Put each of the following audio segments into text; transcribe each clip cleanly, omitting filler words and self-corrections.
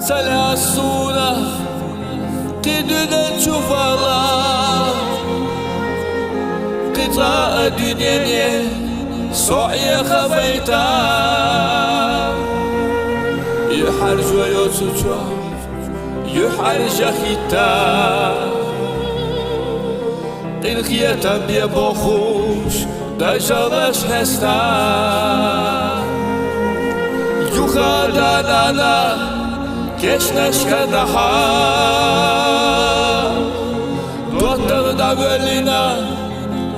سلاسونة قدنا تشوفها قطاع دنيا صعي خفيتا يحرج ويوتشو يحرج خيتا قل خيتا بيبوخوش دجالش هستا يخادانا كشنش كدحا دوتر دابلنا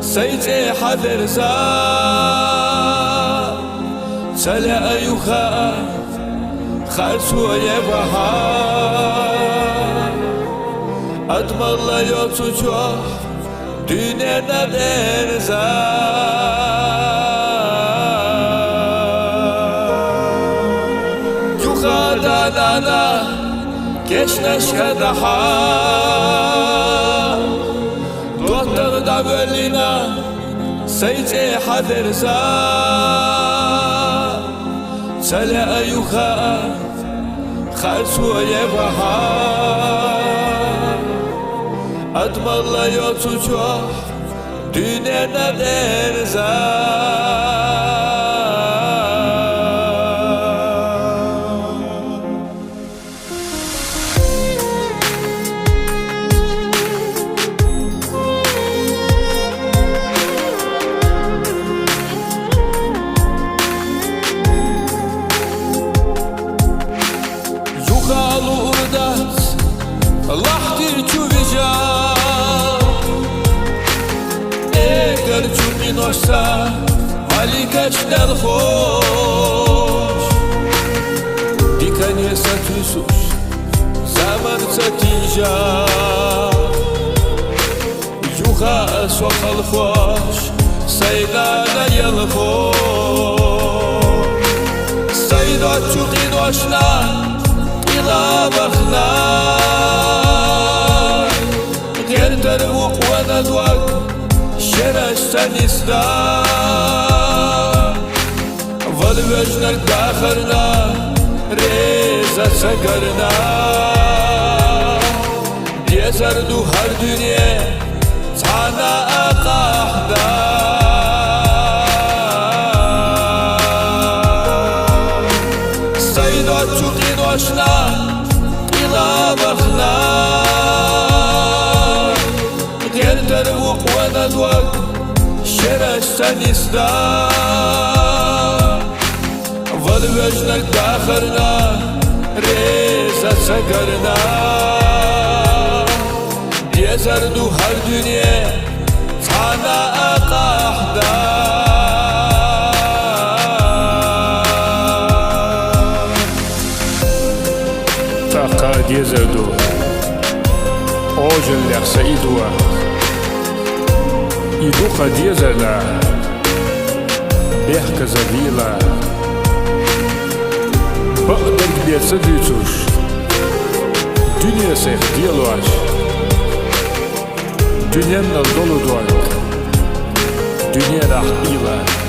سيتي حذرزا سلا أيوخا خالسو يبها أدمر لا يوتشو دنيا نرزا يخادانا كشنش كدحا دوتر دابلنا سيتي حذرزا سلا أيوخا خالسو يبها أدمر لا يوتشو دنيا نرزا Lahtir çuvica Eğer çumin olsa Vali kaçlar hoş Dikanye satıyorsunuz Zaman satınca Yuha sokal hoş Saydana yalı hoş Sayda çumin olsa إلى بخنا غير تروق وندوق شرش تنسدا والوجنك داخلنا ريزة سكرنا يزردو هر دنيا تانا أقاحدا سيدات شوقين وشنا إلى بخنا غير تروق وندوق شرش تنسدا والوجنك داخلنا ريزة سكرنا يزردو هر دنيا تانا أقاحدا قد يزردو أوجن لحسا إدوا إدو قد يزردا بيحك زبيلا بقدر بيتصديتوش دنيا سيخ ديالواش دنيا نالدولو دوارك دنيا راح إيلا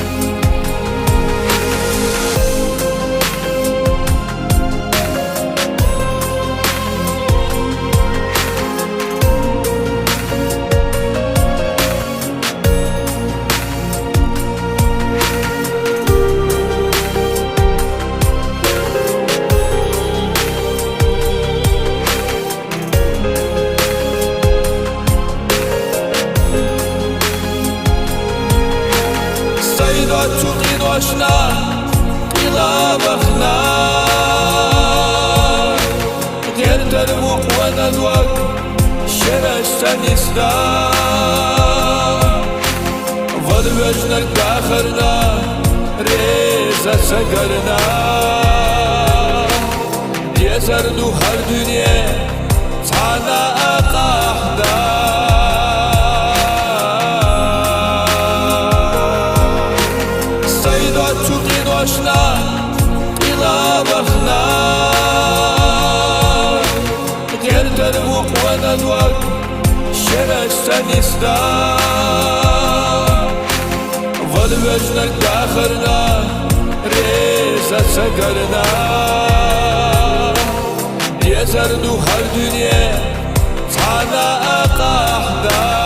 تشوقين وشنا إلى بخنا غير تروق وندوق شرش تنسدا والوجنك داخلنا ريزة سكرنا يزردو هر دنيا تانا أقاحدا تشوقين وشنا إلى بخنا غير تروق وندوق شرش تنسدا والوجنك داخلنا ريزة سكرنا Gezerdu her dünya sana qahda